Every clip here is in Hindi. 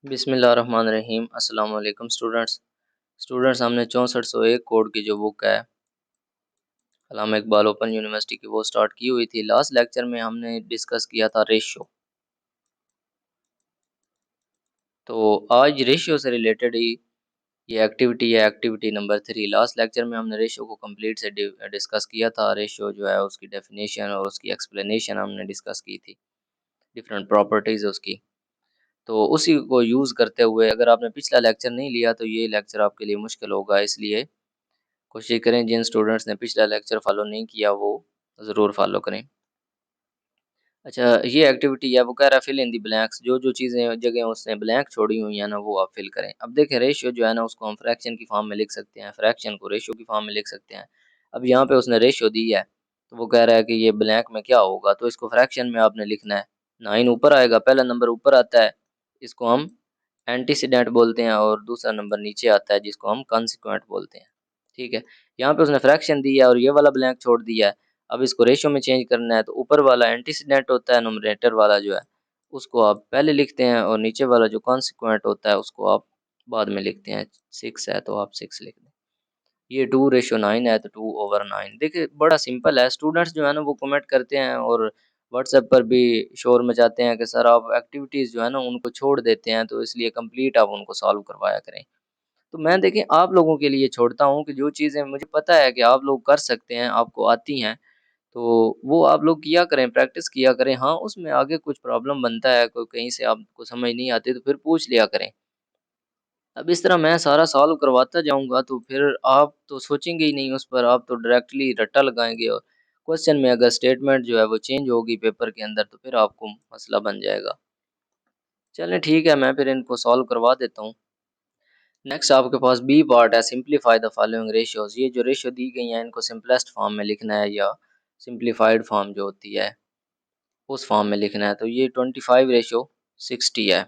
बिस्मिल्लाहिर्रहमानिर्रहीम। अस्सलाम वालेकुम स्टूडेंट्स हमने 6401 कोड की जो बुक है अल्लामा इकबाल ओपन यूनिवर्सिटी की वो स्टार्ट की हुई थी। लास्ट लेक्चर में हमने डिस्कस किया था रेशियो। तो आज रेशियो से रिलेटेड ही ये एक्टिविटी है, एक्टिविटी नंबर 3। लास्ट लेक्चर में हमने रेशियो को कंप्लीट से डिस्कस किया था। रेशियो जो है उसकी डेफिनेशन और उसकी एक्सप्लेनेशन हमने डिस्कस की थी, डिफरेंट प्रॉपर्टीज़ उसकी। तो उसी को यूज़ करते हुए अगर आपने पिछला लेक्चर नहीं लिया तो ये लेक्चर आपके लिए मुश्किल होगा, इसलिए कोशिश करें जिन स्टूडेंट्स ने पिछला लेक्चर फॉलो नहीं किया वो ज़रूर फॉलो करें। अच्छा, ये एक्टिविटी है वो कह रहा है फिल इन दी ब्लैंक्स, जो जो चीज़ें जगह उसने ब्लैंक छोड़ी हुई हैं ना वो आप फिल करें। अब देखें रेशियो जो है ना उसको हम फ्रैक्शन की फॉर्म में लिख सकते हैं, फ्रैक्शन को रेशियो की फॉर्म में लिख सकते हैं। अब यहाँ पे उसने रेशियो दी है तो वो कह रहा है कि ये ब्लैंक में क्या होगा, तो इसको फ्रैक्शन में आपने लिखना है। 9 ऊपर आएगा, पहला नंबर ऊपर आता है, इसको हम एंटीसीडेंट बोलते हैं, और दूसरा नंबर नीचे आता है जिसको हम कंसिक्वेंट बोलते हैं। ठीक है, यहाँ पे उसने फ्रैक्शन दी है और ये वाला ब्लैंक छोड़ दिया है। अब इसको रेशियो में चेंज करना है तो ऊपर वाला एंटीसीडेंट होता है, नोमिनेटर वाला जो है उसको आप पहले लिखते हैं, और नीचे वाला जो कॉन्सिक्वेंट होता है उसको आप बाद में लिखते हैं। 6 है तो आप 6 लिख दें। ये 2:9 है तो 2/9। देखिए बड़ा सिंपल है। स्टूडेंट्स जो है ना वो कमेंट करते हैं और व्हाट्सएप पर भी शोर मचाते हैं कि सर आप एक्टिविटीज़ जो है ना उनको छोड़ देते हैं, तो इसलिए कंप्लीट आप उनको सॉल्व करवाया करें। तो मैं देखिए आप लोगों के लिए छोड़ता हूँ कि जो चीज़ें मुझे पता है कि आप लोग कर सकते हैं, आपको आती हैं, तो वो आप लोग किया करें, प्रैक्टिस किया करें। हाँ, उसमें आगे कुछ प्रॉब्लम बनता है, कोई कहीं से आपको समझ नहीं आती तो फिर पूछ लिया करें। अब इस तरह मैं सारा सॉल्व करवाता जाऊँगा तो फिर आप तो सोचेंगे ही नहीं उस पर, आप तो डायरेक्टली रट्टा लगाएँगे, और क्वेश्चन में अगर स्टेटमेंट जो है वो चेंज होगी पेपर के अंदर तो फिर आपको मसला बन जाएगा। चलें ठीक है, मैं फिर इनको सॉल्व करवा देता हूँ। नेक्स्ट आपके पास बी पार्ट है, सिंप्लीफाई द फॉलोइंग रेशियोज़। ये जो रेशियो दी गई हैं इनको सिंपलेस्ट फॉर्म में लिखना है, या सिंप्लीफाइड फॉर्म जो होती है उस फॉर्म में लिखना है। तो ये 25:60 है,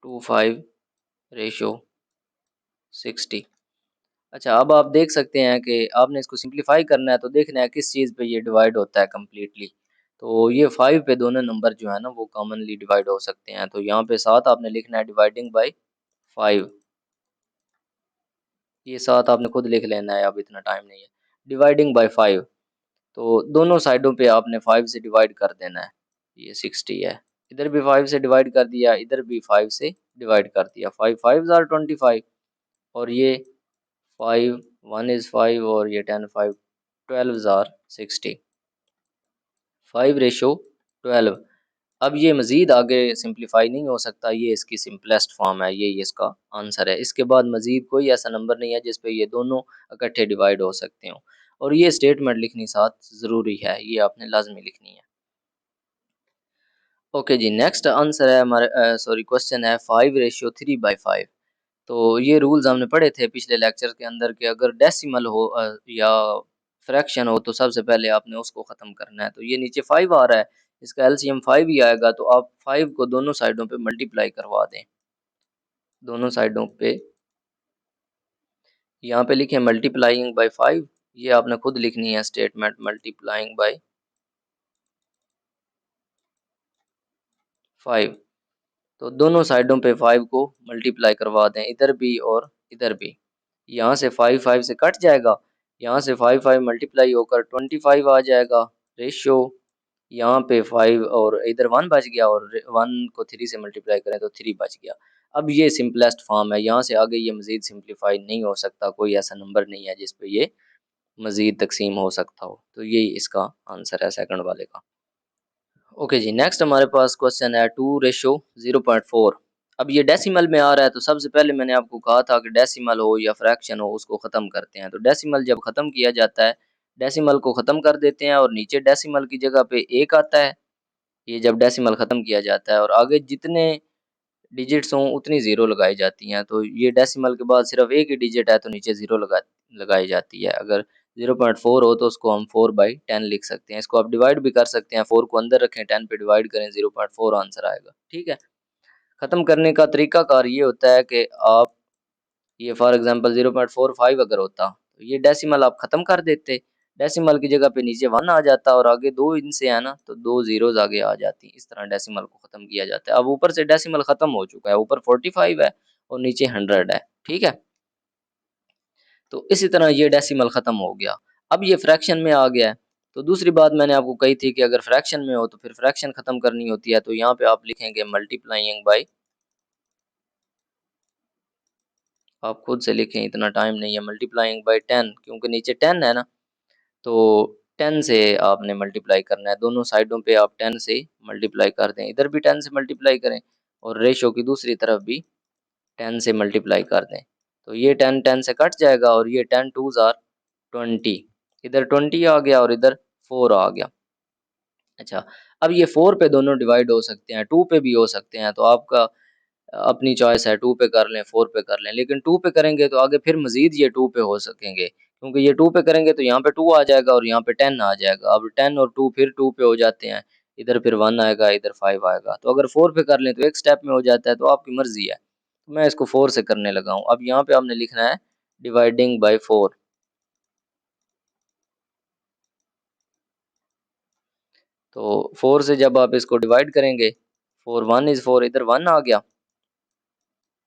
25 रेशो 60। अच्छा, अब आप देख सकते हैं कि आपने इसको सिंप्लीफाई करना है तो देखना है किस चीज़ पे ये डिवाइड होता है कम्प्लीटली। तो ये 5 पे दोनों नंबर जो है ना वो कॉमनली डिवाइड हो सकते हैं। तो यहाँ पे 7 आपने लिखना है डिवाइडिंग बाय 5। ये 7 आपने खुद लिख लेना है, अब इतना टाइम नहीं है। डिवाइडिंग बाय 5, तो दोनों साइडों पे आपने 5 से डिवाइड कर देना है। ये 60 है, इधर भी 5 से डिवाइड कर दिया, इधर भी 5 से डिवाइड कर दिया। 5 5 आर 25, और ये 5 1 इज़ 5, और ये 10 5 12 आर 60। 5:12। अब ये मज़ीद आगे सिंप्लीफाई नहीं हो सकता, ये इसकी सिंपलेस्ट फॉर्म है, ये इसका आंसर है। इसके बाद मज़ीद कोई ऐसा नंबर नहीं है जिस पे ये दोनों इकट्ठे डिवाइड हो सकते हों, और ये स्टेटमेंट लिखनी साथ ज़रूरी है, ये आपने लाज़मी लिखनी है। ओके जी, नेक्स्ट आंसर है हमारे सॉरी क्वेश्चन है 5:3/5। तो ये रूल्स हमने पढ़े थे पिछले लेक्चर के अंदर कि अगर डेसिमल हो या फ्रैक्शन हो तो सबसे पहले आपने उसको ख़त्म करना है। तो ये नीचे 5 आ रहा है, इसका एलसीएम 5 ही आएगा, तो आप 5 को दोनों साइडों पे मल्टीप्लाई करवा दें। दोनों साइडों पे यहाँ पे लिखें मल्टीप्लाइंग बाय 5, ये आपने खुद लिखनी है स्टेटमेंट, मल्टीप्लाइंग बाय 5। तो दोनों साइडों पे 5 को मल्टीप्लाई करवा दें, इधर भी और इधर भी। यहाँ से 5 5 से कट जाएगा, यहाँ से 5 5 मल्टीप्लाई होकर 25 आ जाएगा रेशियो। यहाँ पे 5 और इधर 1 बच गया, और 1 को 3 से मल्टीप्लाई करें तो 3 बच गया। अब ये सिंपलेस्ट फॉर्म है, यहाँ से आगे ये मज़ीद सिंप्लीफाई नहीं हो सकता, कोई ऐसा नंबर नहीं है जिस पे ये मज़ीद तकसीम हो सकता हो। तो यही इसका आंसर है सेकंड वाले का। ओके जी, नेक्स्ट हमारे पास क्वेश्चन है 2:0.4। अब ये डेसिमल में आ रहा है, तो सबसे पहले मैंने आपको कहा था कि डेसिमल हो या फ्रैक्शन हो उसको ख़त्म करते हैं। तो डेसिमल जब ख़त्म किया जाता है, डेसिमल को ख़त्म कर देते हैं और नीचे डेसिमल की जगह पे 1 आता है। ये जब डेसिमल ख़त्म किया जाता है और आगे जितने डिजिट्स हों उतनी ज़ीरो लगाई जाती हैं। तो ये डेसिमल के बाद सिर्फ एक ही डिजिट है तो नीचे ज़ीरो लगाई जाती है। अगर 0.4 हो तो उसको हम 4/10 लिख सकते हैं। इसको आप डिवाइड भी कर सकते हैं, 4 को अंदर रखें, 10 पे डिवाइड करें, 0.4 आंसर आएगा। ठीक है, ख़त्म करने का तरीकाकार ये होता है कि आप ये फॉर एग्जांपल 0.45 अगर होता तो ये डेसिमल आप ख़त्म कर देते, डेसिमल की जगह पे नीचे 1 आ जाता और आगे 2 इनसे है ना, तो 2 ज़ीरोज़ आगे आ जाती। इस तरह डेसिमल को ख़त्म किया जाता है। अब ऊपर से डेसिमल ख़त्म हो चुका है, ऊपर 45 है और नीचे 100 है, ठीक है? तो इसी तरह ये डेसिमल ख़त्म हो गया। अब ये फ्रैक्शन में आ गया है। तो दूसरी बात मैंने आपको कही थी कि अगर फ्रैक्शन में हो तो फिर फ्रैक्शन ख़त्म करनी होती है, तो यहाँ पे आप लिखेंगे मल्टीप्लाइंग बाय, आप खुद से लिखें, इतना टाइम नहीं है, मल्टीप्लाइंग बाय 10, क्योंकि नीचे 10 है ना, तो 10 से आपने मल्टीप्लाई करना है। दोनों साइडों पे आप 10 से मल्टीप्लाई कर दें, इधर भी 10 से मल्टीप्लाई करें और रेशो की दूसरी तरफ भी 10 से मल्टीप्लाई कर दें। तो ये 10 10 से कट जाएगा और ये 10 2s आर 20, इधर 20 आ गया और इधर 4 आ गया। अच्छा, अब ये 4 पे दोनों डिवाइड हो सकते हैं, 2 पे भी हो सकते हैं, तो आपका अपनी चॉइस है, 2 पे कर लें, 4 पे कर लें। लेकिन 2 पे करेंगे तो आगे फिर मज़ीद ये 2 पे हो सकेंगे, क्योंकि ये 2 पे करेंगे तो यहाँ पे 2 आ जाएगा और यहाँ पे 10 आ जाएगा। अब 10 और 2 फिर 2 पे हो जाते हैं, इधर फिर 1 आएगा, इधर 5 आएगा। तो अगर 4 पे कर लें तो एक स्टेप में हो जाता है, तो आपकी मर्ज़ी है। तो मैं इसको 4 से करने लगा हूँ। अब यहाँ पे आपने लिखना है डिवाइडिंग बाय 4। तो 4 से जब आप इसको डिवाइड करेंगे, 4 1 इज़ 4, इधर 1 आ गया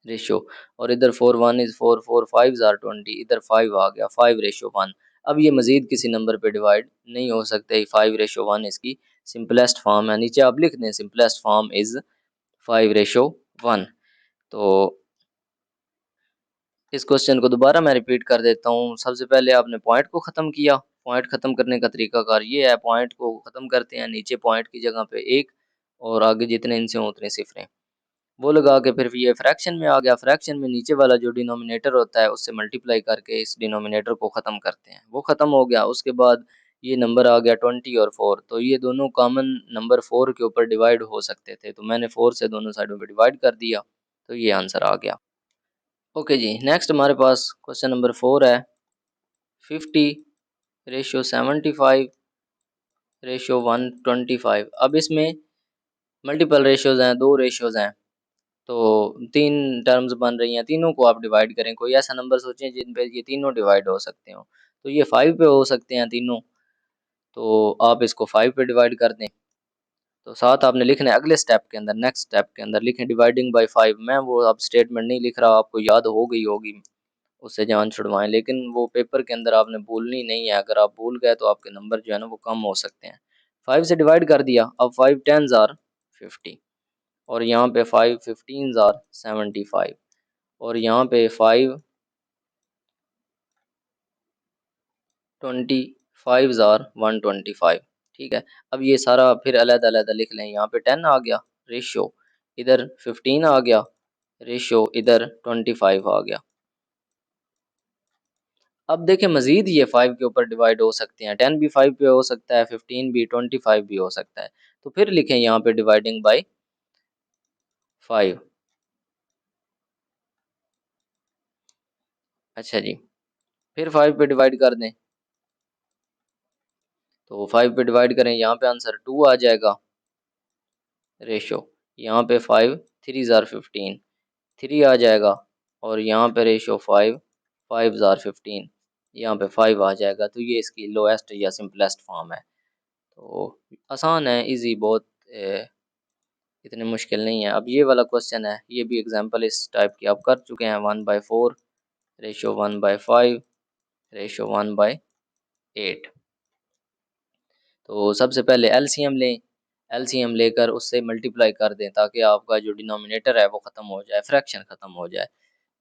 रेशो, और इधर 4 1 इज़ 4, 4 5s आर 20, इधर 5 आ गया, 5 रेशो 1। अब ये मज़ीद किसी नंबर पे डिवाइड नहीं हो सकते, 5 रेशो 1 इसकी सिंपलेस्ट फॉर्म है। नीचे आप लिख दें सिंपलेस्ट फॉर्म इज़ 5 रेशो 1। तो इस क्वेश्चन को दोबारा मैं रिपीट कर देता हूँ। सबसे पहले आपने पॉइंट को ख़त्म किया। पॉइंट ख़त्म करने का तरीकाकार ये है, पॉइंट को ख़त्म करते हैं, नीचे पॉइंट की जगह पे 1 और आगे जितने इनसे हों उतने सिफरें, वो लगा के फिर ये फ्रैक्शन में आ गया। फ्रैक्शन में नीचे वाला जो डिनोमिनेटर होता है उससे मल्टीप्लाई करके इस डिनोमिनेटर को ख़त्म करते हैं, वो ख़त्म हो गया। उसके बाद ये नंबर आ गया 20 और 4, तो ये दोनों कॉमन नंबर 4 के ऊपर डिवाइड हो सकते थे, तो मैंने 4 से दोनों साइडों पे डिवाइड कर दिया, तो ये आंसर आ गया। ओके जी, नेक्स्ट हमारे पास क्वेश्चन नंबर 4 है, 50 रेशियो 75 रेशियो 125। अब इसमें मल्टीपल रेशियोज़ हैं, 2 रेशियोज़ हैं, तो 3 टर्म्स बन रही हैं, तीनों को आप डिवाइड करें। कोई ऐसा नंबर सोचें जिन पे ये तीनों डिवाइड हो सकते हों। तो ये 5 पे हो सकते हैं तीनों, तो आप इसको 5 पे डिवाइड कर दें। तो साथ आपने लिखना है अगले स्टेप के अंदर, नेक्स्ट स्टेप के अंदर लिखें डिवाइडिंग बाय 5। मैं वो अब स्टेटमेंट नहीं लिख रहा, आपको याद हो गई होगी, उससे जान छुड़वाएँ, लेकिन वो पेपर के अंदर आपने भूलनी नहीं है। अगर आप भूल गए तो आपके नंबर जो है ना वो कम हो सकते हैं। 5 से डिवाइड कर दिया, अब 5 10s आर 50 और यहाँ पे 5 15s आर 75 और यहाँ पे 5 25s आर 125, ठीक है। अब ये सारा फिर अलग-अलग लिख लें, यहाँ पे 10 आ गया रेशियो, इधर 15 आ गया रेशियो, इधर 25 आ गया। अब देखें मज़ीद ये 5 के ऊपर डिवाइड हो सकते हैं, 10 भी 5 पे हो सकता है, 15 भी, 25 भी हो सकता है। तो फिर लिखें यहाँ पे डिवाइडिंग बाय 5। अच्छा जी, फिर 5 पे डिवाइड कर दें, तो 5 पे डिवाइड करें, यहाँ पे आंसर 2 आ जाएगा रेशो, यहाँ पे 5 3s आर 15, 3 आ जाएगा और यहाँ पे रेशो 5 5s आर 15, यहाँ पे 5 आ जाएगा। तो ये इसकी लोएस्ट या सिंपलेस्ट फॉर्म है। तो आसान है, इजी बहुत, इतने मुश्किल नहीं है। अब ये वाला क्वेश्चन है, ये भी एग्जांपल इस टाइप की आप कर चुके हैं, 1/4 रेशो 1/5 रेशो 1/8। तो सबसे पहले एलसीएम लें, एलसीएम लेकर उससे मल्टीप्लाई कर दें ताकि आपका जो डिनोमिनेटर है वो ख़त्म हो जाए, फ्रैक्शन ख़त्म हो जाए।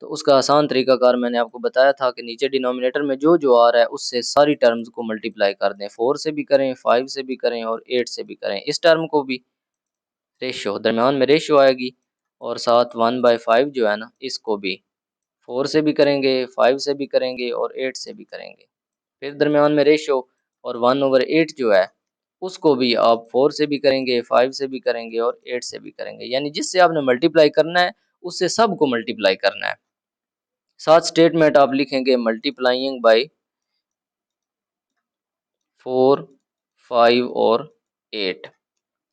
तो उसका आसान तरीकाकार मैंने आपको बताया था कि नीचे डिनोमिनेटर में जो आ रहा है उससे सारी टर्म्स को मल्टीप्लाई कर दें, 4 से भी करें, 5 से भी करें और 8 से भी करें। इस टर्म को भी रेशियो, दरमियान में रेशियो आएगी और साथ 1/5 जो है ना इसको भी 4 से भी करेंगे, 5 से भी करेंगे और 8 से भी करेंगे। फिर दरमियान में रेशियो और 1/8 जो है उसको भी आप 4 से भी करेंगे, 5 से भी करेंगे और 8 से भी करेंगे। यानी जिससे आपने मल्टीप्लाई करना है उससे सबको मल्टीप्लाई करना है। साथ स्टेटमेंट आप लिखेंगे मल्टीप्लाइंग बाय 4 5 और 8,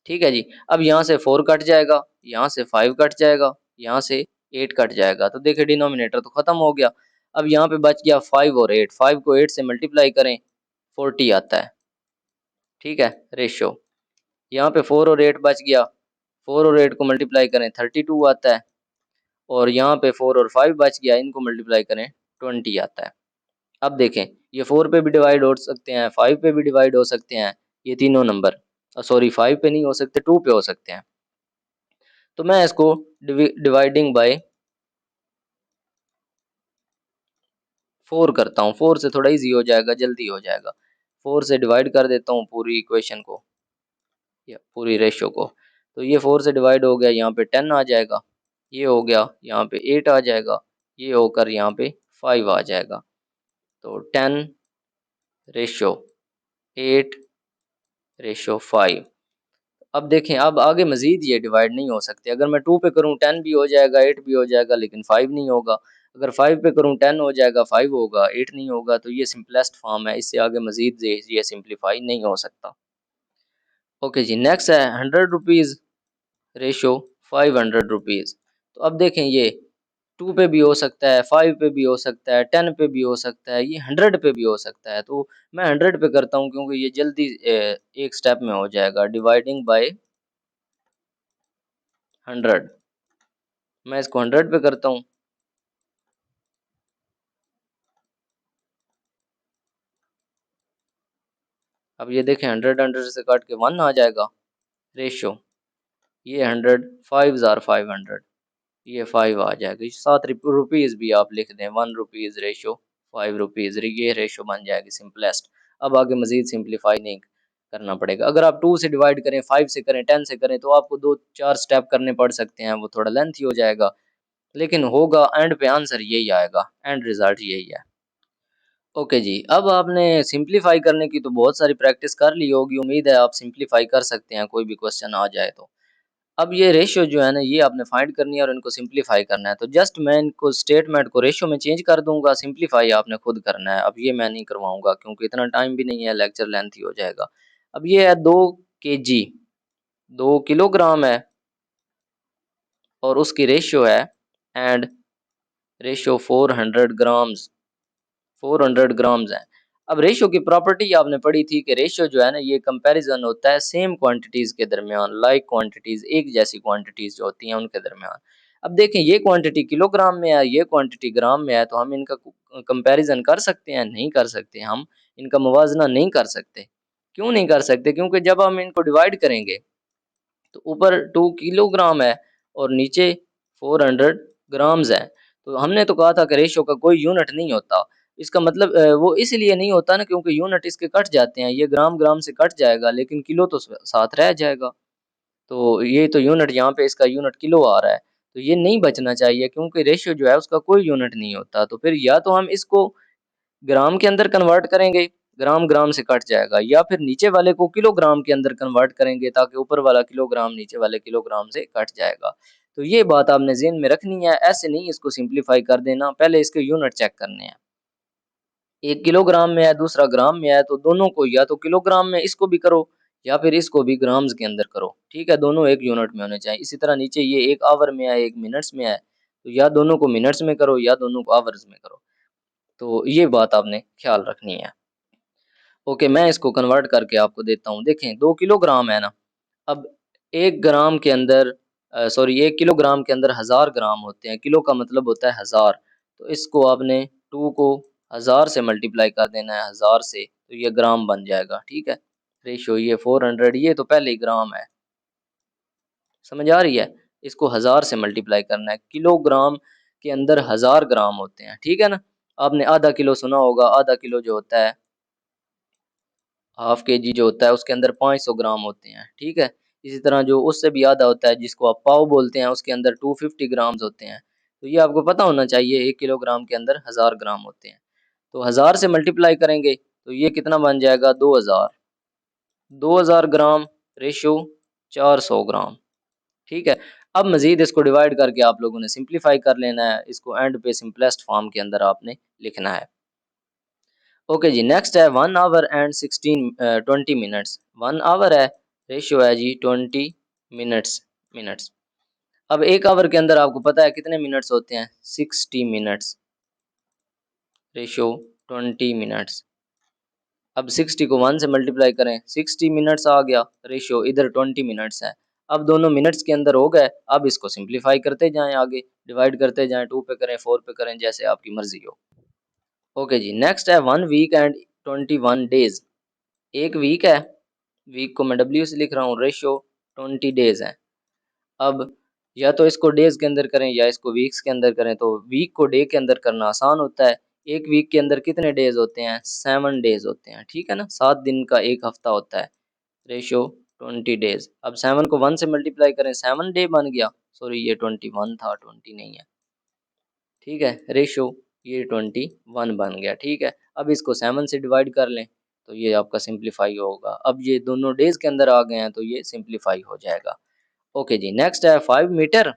ठीक है जी। अब यहाँ से 4 कट जाएगा, यहाँ से 5 कट जाएगा, यहाँ से 8 कट जाएगा, तो देखिए डिनोमिनेटर तो ख़त्म हो गया। अब यहाँ पे बच गया 5 और 8, 5 को 8 से मल्टीप्लाई करें, 40 आता है, ठीक है रेशियो। यहाँ पे 4 और 8 बच गया, 4 और 8 को मल्टीप्लाई करें 32 आता है, और यहाँ पे 4 और 5 बच गया, इनको मल्टीप्लाई करें 20 आता है। अब देखें ये 4 पे भी डिवाइड हो सकते हैं, 5 पे भी डिवाइड हो सकते हैं, ये तीनों नंबर, सॉरी 5 पे नहीं हो सकते, 2 पे हो सकते हैं। तो मैं इसको डिवाइडिंग बाय 4 करता हूँ, 4 से थोड़ा इजी हो जाएगा, जल्दी हो जाएगा। 4 से डिवाइड कर देता हूँ पूरी इक्वेशन को या पूरी रेशियो को। तो ये 4 से डिवाइड हो गया, यहाँ पे 10 आ जाएगा, ये हो गया यहाँ पे 8 आ जाएगा, ये होकर यहाँ पे 5 आ जाएगा। तो 10 रेशियो 8 रेशियो 5। अब देखें अब आगे मजीद ये डिवाइड नहीं हो सकते। अगर मैं 2 पे करूँ 10 भी हो जाएगा, 8 भी हो जाएगा, लेकिन 5 नहीं होगा। अगर 5 पे करूँ 10 हो जाएगा, 5 होगा, 8 नहीं होगा। तो ये सिंपलेस्ट फॉर्म है, इससे आगे मजीद ये सिंप्लीफाई नहीं हो सकता। ओके जी, नेक्स्ट है 100 रुपीज़ रेशो 500 रुपीज़। तो अब देखें ये 2 पे भी हो सकता है, 5 पे भी हो सकता है, 10 पे भी हो सकता है, ये 100 पे भी हो सकता है। तो मैं 100 पे करता हूँ क्योंकि ये जल्दी एक स्टेप में हो जाएगा। डिवाइडिंग बाय 100, मैं इसको 100 पे करता हूँ। अब ये देखें 100 100 से काट के 1 आ जाएगा रेशो। ये 100 5 ज़ार 500, ये 5 आ जाएगा। 7 रुपीज़ भी आप लिख दें, 1 रुपीज़ रेशो 5 रुपीज़, ये रेशो बन जाएगी सिंपलेस्ट। अब आगे मजीद सिंप्लीफाई नहीं करना पड़ेगा। अगर आप 2 से डिवाइड करें, 5 से करें, 10 से करें, तो आपको 2-4 स्टेप करने पड़ सकते हैं, वो थोड़ा लेंथी हो जाएगा, लेकिन होगा एंड पे आंसर यही आएगा, एंड रिजल्ट यही है। ओके जी, अब आपने सिंप्लीफाई करने की तो बहुत सारी प्रैक्टिस कर ली होगी, उम्मीद है आप सिंप्लीफाई कर सकते हैं कोई भी क्वेश्चन आ जाए तो। अब ये रेशियो जो है ना, ये आपने फाइंड करनी है और इनको सिंप्लीफाई करना है। तो जस्ट मैं इनको स्टेटमेंट को रेशियो में चेंज कर दूंगा, सिंप्लीफाई आपने खुद करना है। अब ये मैं नहीं करवाऊंगा क्योंकि इतना टाइम भी नहीं है, लेक्चर लेंथी हो जाएगा। अब ये है 2 kg, 2 किलोग्राम है, और उसकी रेशियो है एंड रेशियो 400 ग्राम्स, 400 ग्राम्स है। अब रेशियो की प्रॉपर्टी आपने पढ़ी थी कि रेशियो जो है ना, ये कंपैरिजन होता है सेम क्वांटिटीज के दरमियान, लाइक क्वांटिटीज, एक जैसी क्वांटिटीज जो होती हैं उनके दरमियान। अब देखें ये क्वांटिटी किलोग्राम में है, ये क्वांटिटी ग्राम में है, तो हम इनका कंपैरिजन कर सकते हैं? नहीं कर सकते, हम इनका मुवाजना नहीं कर सकते। क्यों नहीं कर सकते? क्योंकि जब हम इनको डिवाइड करेंगे तो ऊपर 2 किलोग्राम है और नीचे 400 ग्राम्स है। तो हमने तो कहा था कि रेशियो का कोई यूनिट नहीं होता। इसका मतलब वो इसलिए नहीं होता ना क्योंकि यूनिट इसके कट जाते हैं। ये ग्राम ग्राम से कट जाएगा, लेकिन किलो तो साथ रह जाएगा। तो ये तो यूनिट, यहाँ पे इसका यूनिट किलो आ रहा है, तो ये नहीं बचना चाहिए क्योंकि रेशियो जो है उसका कोई यूनिट नहीं होता। तो फिर या तो हम इसको ग्राम के अंदर कन्वर्ट करेंगे, ग्राम ग्राम से कट जाएगा, या फिर नीचे वाले को किलोग्राम के अंदर कन्वर्ट करेंगे ताकि ऊपर वाला किलोग्राम नीचे वाले किलोग्राम से कट जाएगा। तो ये बात आपने ज़हन में रखनी है, ऐसे नहीं इसको सिंप्लीफाई कर देना, पहले इसके यूनिट चेक करने हैं। एक किलोग्राम में है, दूसरा ग्राम में है, तो दोनों को या तो किलोग्राम में इसको भी करो या फिर इसको भी ग्राम्स के अंदर करो, ठीक है? दोनों एक यूनिट में होने चाहिए। इसी तरह नीचे ये एक आवर में है, एक मिनट्स में है, तो या दोनों को मिनट्स में करो या दोनों को आवर्स में करो। तो ये बात आपने ख्याल रखनी है। ओके, मैं इसको कन्वर्ट करके आपको देता हूँ। देखें 2 किलोग्राम है ना, अब 1 ग्राम के अंदर सॉरी 1 किलोग्राम के अंदर 1000 ग्राम होते हैं, किलो का मतलब होता है 1000। तो इसको आपने 2 को 1000 से मल्टीप्लाई कर देना है, 1000 से, तो ये ग्राम बन जाएगा, ठीक है? रेशियो ये 400, ये तो पहले ही ग्राम है, समझ आ रही है? इसको 1000 से मल्टीप्लाई करना है, किलोग्राम के अंदर 1000 ग्राम होते हैं, ठीक है ना? आपने आधा किलो सुना होगा, आधा किलो जो होता है, हाफ केजी जो होता है उसके अंदर 500 ग्राम होते हैं, ठीक है? इसी तरह जो उससे भी आधा होता है जिसको आप पाव बोलते हैं, उसके अंदर 250 ग्राम्स होते हैं। तो ये आपको पता होना चाहिए, 1 किलोग्राम के अंदर 1000 ग्राम होते हैं। तो 1000 से मल्टीप्लाई करेंगे तो ये कितना बन जाएगा? 2000, 2000 ग्राम रेशियो 400 ग्राम, ठीक है? अब मज़ीद इसको डिवाइड करके आप लोगों ने सिंप्लीफाई कर लेना है, इसको एंड पे सिंपलेस्ट फॉर्म के अंदर आपने लिखना है। ओके जी, नेक्स्ट है 1 आवर एंड 20 मिनट्स। 1 आवर है, रेशियो है जी 20 मिनट्स, मिनट्स। अब 1 आवर के अंदर आपको पता है कितने मिनट्स होते हैं? 60 मिनट्स, रेशियो 20 मिनट्स। अब 60 को 1 से मल्टीप्लाई करें, 60 मिनट्स आ गया रेशियो, इधर 20 मिनट्स है। अब दोनों मिनट्स के अंदर हो गए, अब इसको सिंप्लीफाई करते जाएं, आगे डिवाइड करते जाएं, 2 पे करें, 4 पे करें, जैसे आपकी मर्जी हो। ओके जी, नेक्स्ट है 1 वीक एंड 21 डेज। एक वीक है, वीक को मैं डब्ल्यू से लिख रहा हूँ, रेशियो 20 डेज है। अब या तो इसको डेज के अंदर करें या इसको वीक्स के अंदर करें, तो वीक को डे के अंदर करना आसान होता है। एक वीक के अंदर कितने डेज होते हैं? 7 डेज होते हैं, ठीक है ना, 7 दिन का एक हफ्ता होता है। Ratio 20 days. अब 7 को 1 से मल्टीप्लाई करें, 7 डे बन गया, सॉरी ये 21 था, 20 नहीं है, ठीक है। रेशियो ये 21 बन गया, ठीक है। अब इसको 7 से डिवाइड कर लें तो ये आपका सिंप्लीफाई होगा। अब ये दोनों डेज के अंदर आ गए हैं तो ये सिंप्लीफाई हो जाएगा। ओके जी, नेक्स्ट है 5 मीटर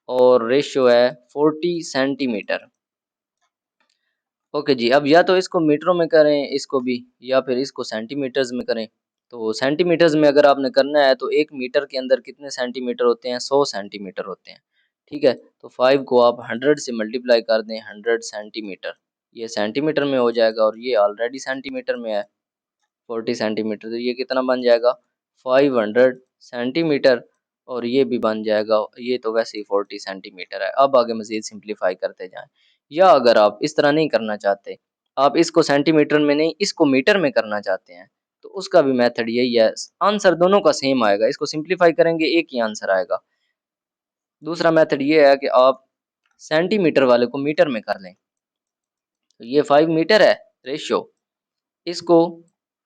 और रेशियो है 40 सेंटीमीटर। ओके जी, अब या तो इसको मीटरों में करें इसको भी, या फिर इसको सेंटीमीटर्स में करें। तो सेंटीमीटर्स में अगर आपने करना है तो 1 मीटर के अंदर कितने सेंटीमीटर होते हैं? 100 सेंटीमीटर होते हैं, ठीक है। तो 5 को आप 100 से मल्टीप्लाई कर दें, 100 सेंटीमीटर, ये सेंटीमीटर में हो जाएगा और ये ऑलरेडी सेंटीमीटर में है 40 सेंटीमीटर, तो ये कितना बन जाएगा? 500 सेंटीमीटर। और ये भी बन जाएगा, ये तो वैसे ही 40 सेंटीमीटर है। अब आगे मज़ीद सिंप्लीफाई करते जाएं। या अगर आप इस तरह नहीं करना चाहते, आप इसको सेंटीमीटर में नहीं इसको मीटर में करना चाहते हैं, तो उसका भी मेथड यही है। आंसर दोनों का सेम आएगा, इसको सिंप्लीफाई करेंगे एक ही आंसर आएगा। दूसरा मेथड ये है कि आप सेंटीमीटर वाले को मीटर में कर लें। तो ये 5 मीटर है रेशियो, इसको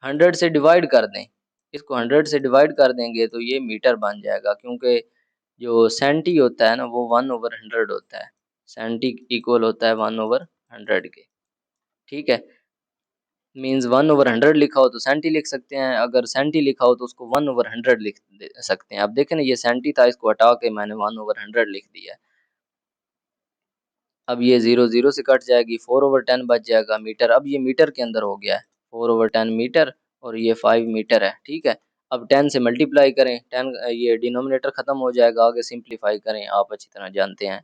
100 से डिवाइड कर दें, इसको 100 से डिवाइड कर देंगे तो ये मीटर बन जाएगा, क्योंकि जो सेंटी होता है ना वो 1/100 होता है। सेंटी इक्वल होता है 1/100 के, ठीक है। मीन्स 1/100 लिखा हो तो सेंटी लिख सकते हैं, अगर सेंटी लिखा हो तो उसको 1/100 लिख सकते हैं। अब देखें ना, ये सेंटी था, इसको हटा के मैंने 1/100 लिख दिया है। अब ये 0 0 से कट जाएगी, 4/10 बच जाएगा मीटर। अब ये मीटर के अंदर हो गया है, 4/10 मीटर, और ये 5 मीटर है, ठीक है। अब 10 से मल्टीप्लाई करें, 10 ये डिनोमिनेटर ख़त्म हो जाएगा, आगे सिंप्लीफाई करें, आप अच्छी तरह जानते हैं।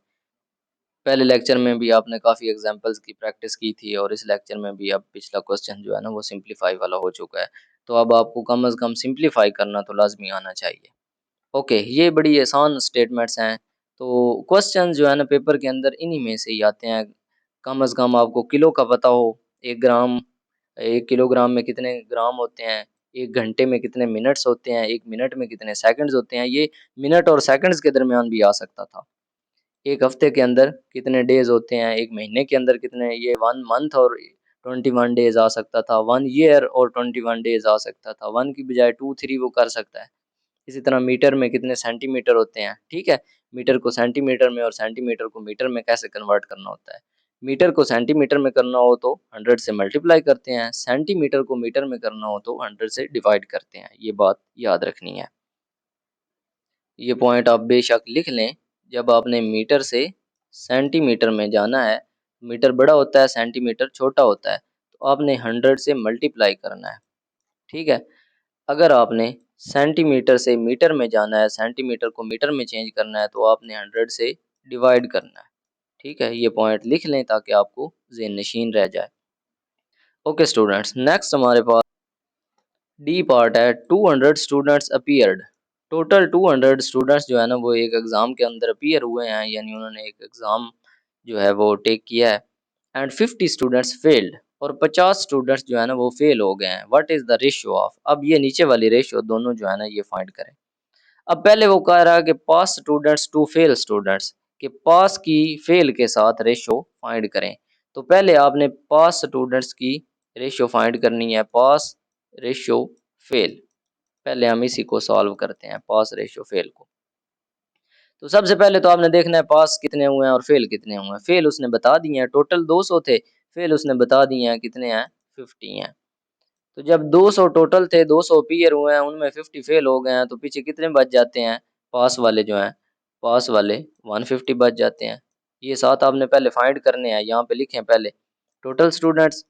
पहले लेक्चर में भी आपने काफ़ी एग्जांपल्स की प्रैक्टिस की थी और इस लेक्चर में भी अब पिछला क्वेश्चन जो है ना वो सिंप्लीफाई वाला हो चुका है। तो अब आपको कम अज़ कम सिंप्लीफाई करना तो लाज़मी आना चाहिए। ओके, ये बड़ी आसान स्टेटमेंट्स हैं। तो क्वेश्चन जो है ना पेपर के अंदर इन्हीं में से ही आते हैं। कम अज़ कम आपको किलो का पता हो, 1 ग्राम 1 किलोग्राम में कितने ग्राम होते हैं, 1 घंटे में कितने मिनट्स होते हैं, 1 मिनट में कितने सेकंड्स होते हैं। ये मिनट और सेकंड्स के दरमियान भी आ सकता था। 1 हफ्ते के अंदर कितने डेज़ होते हैं, 1 महीने के अंदर कितने, ये 1 मंथ और 21 डेज़ आ सकता था, 1 ईयर और 21 डेज़ आ सकता था, 1 की बजाय 2 3 वो कर सकता है। इसी तरह मीटर में कितने सेंटीमीटर होते हैं, ठीक है। मीटर को सेंटीमीटर में और सेंटीमीटर को मीटर में कैसे कन्वर्ट करना होता है। मीटर को सेंटीमीटर में करना हो तो 100 से मल्टीप्लाई करते हैं, सेंटीमीटर को मीटर में करना हो तो 100 से डिवाइड करते हैं। ये बात याद रखनी है। ये पॉइंट आप बेशक लिख लें। जब आपने मीटर से सेंटीमीटर में जाना है, मीटर बड़ा होता है, सेंटीमीटर छोटा होता है, तो आपने 100 से मल्टीप्लाई करना है, ठीक है। अगर आपने सेंटीमीटर से मीटर में जाना है, सेंटीमीटर को मीटर में चेंज करना है, तो आपने 100 से डिवाइड करना है, ठीक है। ये पॉइंट लिख लें ताकि आपको ज़हन नशीन रह जाए। ओके स्टूडेंट्स, नेक्स्ट हमारे पास डी पार्ट है 200 स्टूडेंट्स अपीयर्ड। टोटल 200 स्टूडेंट्स जो है ना वो एक एग्ज़ाम के अंदर अपीयर हुए हैं, यानी उन्होंने एक एग्ज़ाम जो है वो टेक किया है। एंड 50 स्टूडेंट्स फेल्ड, और 50 स्टूडेंट्स जो है ना वो फेल हो गए हैं। What is the ratio of, अब ये नीचे वाली रेशियो दोनों जो है ना ये फाइंड करें। अब पहले वो कह रहा है कि पास स्टूडेंट्स टू फेल स्टूडेंट्स, कि पास की फेल के साथ रेशियो फाइंड करें। तो पहले आपने पास स्टूडेंट्स की रेशियो फाइंड करनी है, पास रेशियो फेल। पहले हम इसी को सॉल्व करते हैं, पास रेशियो फेल को। तो सबसे पहले तो आपने देखना है पास कितने हुए हैं और फेल कितने हुए हैं। फेल उसने बता दिए हैं, टोटल 200 थे, फेल उसने बता दिए हैं कितने हैं, 50 हैं। तो जब 200 टोटल थे, 200 अपीयर हुए हैं, उनमें 50 फेल हो गए हैं, तो पीछे कितने बच जाते हैं? पास वाले जो हैं, पास वाले 150 बच जाते हैं। ये सात आपने पहले फाइंड करने हैं, यहाँ पे लिखें पहले total students,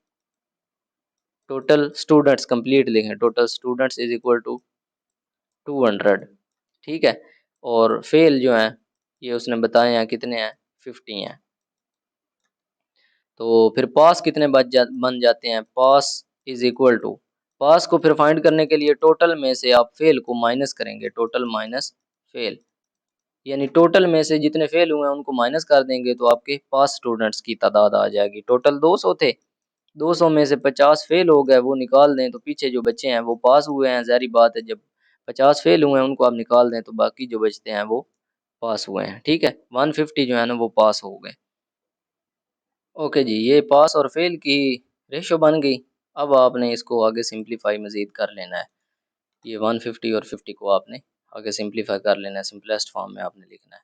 total students complete लिखें, total students is equal to 200, ठीक है। और फेल जो हैं ये उसने बताए हैं कितने हैं, 50 हैं। तो फिर पास कितने बन जाते हैं, पास इज इक्वल टू, पास को फिर फाइंड करने के लिए टोटल में से आप फेल को माइनस करेंगे, टोटल माइनस फेल, यानी टोटल में से जितने फेल हुए हैं उनको माइनस कर देंगे तो आपके पास स्टूडेंट्स की तादाद आ जाएगी। टोटल 200 थे, 200 में से 50 फेल हो गए, वो निकाल दें तो पीछे जो बच्चे हैं वो पास हुए हैं। ज़ाहिर बात है जब 50 फेल हुए हैं उनको आप निकाल दें तो बाकी जो बचते हैं वो पास हुए हैं। ठीक है, 150 जो है ना वो पास हो गए। ओके जी, ये पास और फेल की रेशो बन गई। अब आपने इसको आगे सिंप्लीफाई मज़ीद कर लेना है। ये 150 और 50 को आपने आगे सिंप्लीफाई कर लेना है, सिंपलेस्ट फॉर्म में आपने लिखना है।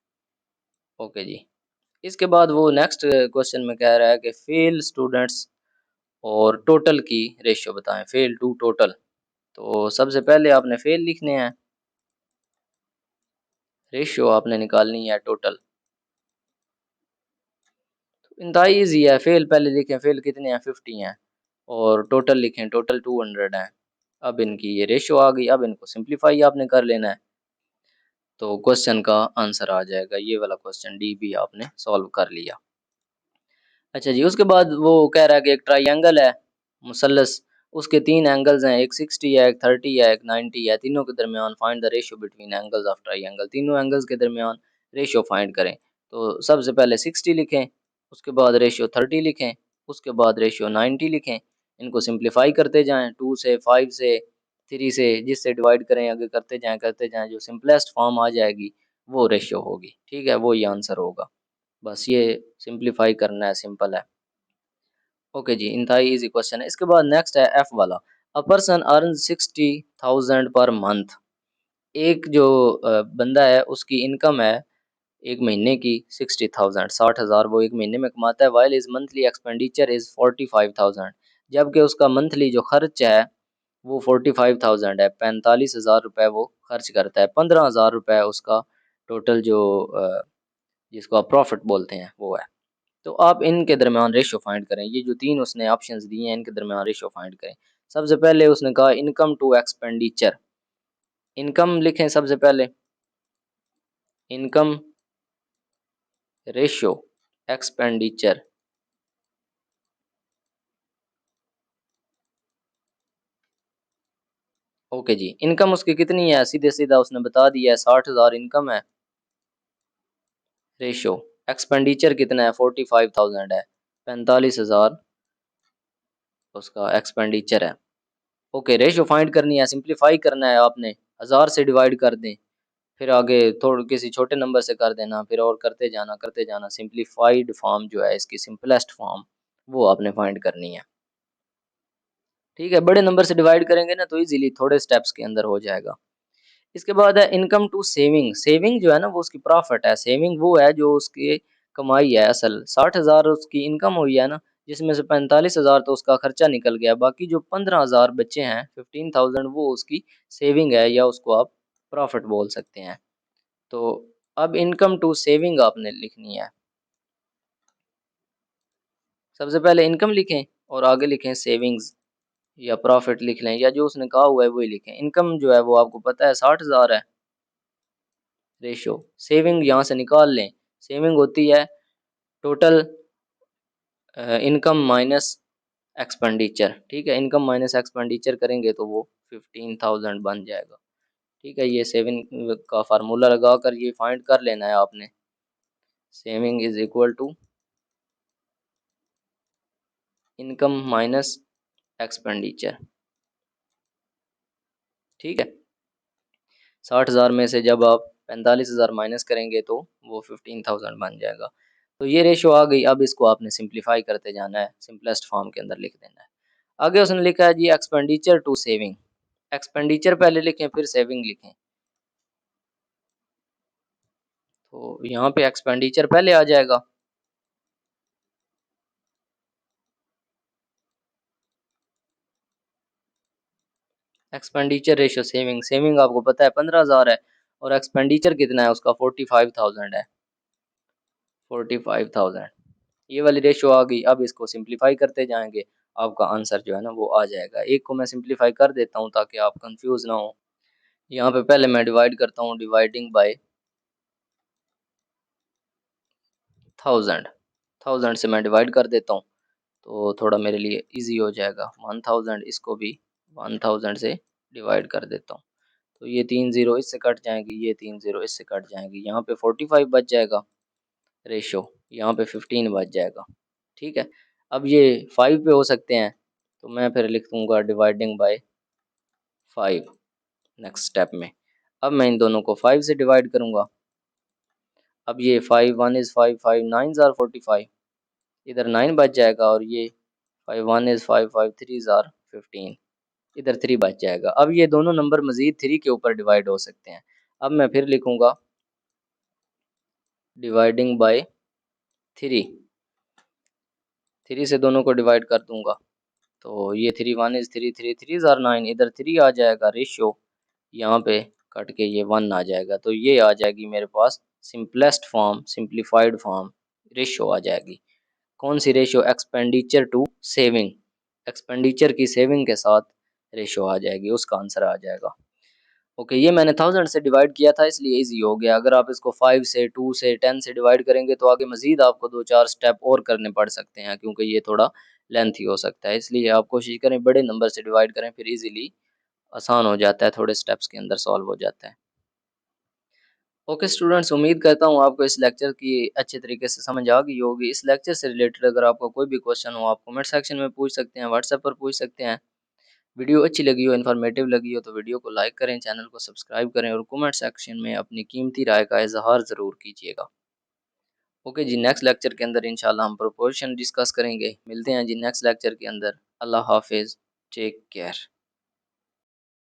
ओके जी, इसके बाद वो नेक्स्ट क्वेश्चन में कह रहा है कि फेल स्टूडेंट्स और टोटल की रेशियो बताएं, फेल टू टोटल। तो सबसे पहले आपने फेल लिखने हैं, रेशियो आपने निकालनी है टोटल। इंतहाई ईजी है, फेल पहले लिखें, फेल कितने हैं 50 हैं, और टोटल लिखें, टोटल 200 हैं। अब इनकी ये रेशियो आ गई, अब इनको सिंप्लीफाई आपने कर लेना है तो क्वेश्चन का आंसर आ जाएगा। ये वाला क्वेश्चन डी भी आपने सॉल्व कर लिया। अच्छा जी, उसके बाद वो कह रहा है कि एक ट्राइंगल है मुसल्लस, उसके तीन एंगल्स हैं, एक 60 है, एक 30 है, एक 90 है, तीनों के दरमियान find the ratio between angles of triangle, तीनों एंगल्स के दरमियान रेशियो फाइंड करें। तो सबसे पहले 60 लिखें, उसके बाद रेशियो 30 लिखें, उसके बाद रेशियो 90 लिखें। इनको सिंप्लीफाई करते जाएं, 2 से, 5 से, 3 से, जिससे डिवाइड करें आगे करते जाएं, जो सिंपलेस्ट फॉर्म आ जाएगी वो रेशियो होगी। ठीक है, वो ये आंसर होगा। बस ये सिंप्लीफाई करना है, सिंपल है। ओके जी, इंतहाई इजी क्वेश्चन है। इसके बाद नेक्स्ट है एफ वाला, a person earn 60,000 per month. एक जो बंदा है उसकी इनकम है एक महीने की 60,000, 60,000 वो एक महीने में कमाता है। While is monthly expenditure is 45,000, जबकि उसका मंथली जो खर्च है वो 45,000 है, 45,000 रुपये वो खर्च करता है, 15,000 रुपये उसका टोटल जो जिसको आप प्रॉफिट बोलते हैं वो है। तो आप इनके दरमियान रेशो फाइंड करें, ये जो तीन उसने ऑप्शंस दिए हैं इनके दरमियान रेशो फाइंड करें। सबसे पहले उसने कहा इनकम टू एक्सपेंडिचर, इनकम लिखें सबसे पहले, इनकम रेशो एक्सपेंडिचर। ओके जी, इनकम उसकी कितनी है, सीधे सीधा उसने बता दिया है, 60,000 इनकम है। रेशो एक्सपेंडिचर कितना है, 45,000 है, 45,000 उसका एक्सपेंडिचर है। ओके, रेशो फाइंड करनी है, सिंप्लीफाई करना है आपने, 1000 से डिवाइड कर दें, फिर आगे थोड़ा किसी छोटे नंबर से कर देना, फिर और करते जाना। सिंप्लीफाइड फॉर्म जो है इसकी, सिंपलेस्ट फॉर्म, वो आपने फाइंड करनी है। ठीक है, बड़े नंबर से डिवाइड करेंगे ना तो इजीली थोड़े स्टेप्स के अंदर हो जाएगा। इसके बाद है इनकम टू सेविंग, सेविंग जो है ना वो उसकी प्रॉफिट है, सेविंग वो है जो उसकी कमाई है असल। 60,000 उसकी इनकम हुई है ना, जिसमें से 45,000 तो उसका खर्चा निकल गया, बाकी जो 15,000 बच्चे हैं, 15,000 वो उसकी सेविंग है, या उसको आप प्रॉफिट बोल सकते हैं। तो अब इनकम टू सेविंग आपने लिखनी है, सबसे पहले इनकम लिखें और आगे लिखें सेविंग्स, या प्रॉफिट लिख लें, या जो उसने कहा हुआ है वही लिखें। इनकम जो है वो आपको पता है 60,000 है रेशो, सेविंग यहाँ से निकाल लें, सेविंग होती है टोटल इनकम माइनस एक्सपेंडिचर। ठीक है, इनकम माइनस एक्सपेंडिचर करेंगे तो वो 15,000 बन जाएगा। ठीक है, ये सेविंग का फार्मूला लगा कर ये फाइंड कर लेना है आपने, saving is equal to income minus expenditure. ठीक है, 60,000 में से जब आप 45,000 माइनस करेंगे तो वो 15,000 बन जाएगा। तो ये रेशो आ गई, अब इसको आपने सिंप्लीफाई करते जाना है, सिंपलेस्ट फॉर्म के अंदर लिख देना है। आगे उसने लिखा है जी एक्सपेंडिचर टू सेविंग, एक्सपेंडिचर पहले लिखें फिर सेविंग लिखें। तो यहाँ पे एक्सपेंडिचर पहले आ जाएगा, एक्सपेंडिचर रेशो सेविंग, सेविंग आपको पता है 15,000 है, और एक्सपेंडिचर कितना है उसका 45,000 है, 45,000। ये वाली रेशो आ गई, अब इसको सिंप्लीफाई करते जाएंगे, आपका आंसर जो है ना वो आ जाएगा। एक को मैं सिंप्लीफाई कर देता हूँ ताकि आप कंफ्यूज ना हो। यहाँ पे पहले मैं डिवाइड करता हूँ, डिवाइडिंग बाय 1000, 1000 से मैं डिवाइड कर देता हूँ। तो थोड़ा मेरे लिए इजी हो जाएगा। 1000 इसको भी 1000 से डिवाइड कर देता हूँ। तो ये 3 ज़ीरो इससे कट जाएंगी, ये 3 ज़ीरो इससे कट जाएंगी। यहाँ पे 45 बच जाएगा रेशो, यहाँ पे 15 बच जाएगा। ठीक है, अब ये 5 पे हो सकते हैं, तो मैं फिर लिख दूँगा डिवाइडिंग बाय 5 नेक्स्ट स्टेप में। अब मैं इन दोनों को 5 से डिवाइड करूँगा। अब ये 5 1 इज़ 5 5 9 ज़ार 45, इधर 9 बच जाएगा, और ये 5 1 इज़ 5 5 3 ज़ार 15, इधर 3 बच जाएगा। अब ये दोनों नंबर मज़ीद 3 के ऊपर डिवाइड हो सकते हैं। अब मैं फिर लिखूँगा डिवाइडिंग बाय 3, 3 से दोनों को डिवाइड कर दूँगा। तो ये 3 1 इज़ 3 3 3 ज़ार 9, इधर 3 आ जाएगा रेशियो, यहाँ पे कट के ये 1 आ जाएगा। तो ये आ जाएगी मेरे पास simplest form, simplified form ratio आ जाएगी। कौन सी ratio? Expenditure to saving, expenditure की सेविंग के साथ रेशियो आ जाएगी, उसका आंसर आ जाएगा। ओके, ये मैंने 1000 से डिवाइड किया था इसलिए इजी हो गया। अगर आप इसको 5 से 2 से 10 से डिवाइड करेंगे तो आगे मजीद आपको 2-4 स्टेप और करने पड़ सकते हैं, क्योंकि ये थोड़ा लेंथी हो सकता है। इसलिए आप कोशिश करें बड़े नंबर से डिवाइड करें, फिर इजीली आसान हो जाता है, थोड़े स्टेप्स के अंदर सॉल्व हो जाता है। ओके स्टूडेंट्स, उम्मीद करता हूँ आपको इस लेक्चर की अच्छे तरीके से समझ आ गई होगी। इस लेक्चर से रिलेटेड अगर आपका कोई भी क्वेश्चन हो, आप कमेंट सेक्शन में पूछ सकते हैं, व्हाट्सएप पर पूछ सकते हैं। वीडियो अच्छी लगी हो, इन्फॉर्मेटिव लगी हो तो वीडियो को लाइक करें, चैनल को सब्सक्राइब करें, और कमेंट सेक्शन में अपनी कीमती राय का इजहार ज़रूर कीजिएगा। ओके जी, नेक्स्ट लेक्चर के अंदर इंशाल्लाह हम प्रोपोर्शन डिस्कस करेंगे। मिलते हैं जी नेक्स्ट लेक्चर के अंदर। अल्लाह हाफिज़, टेक केयर।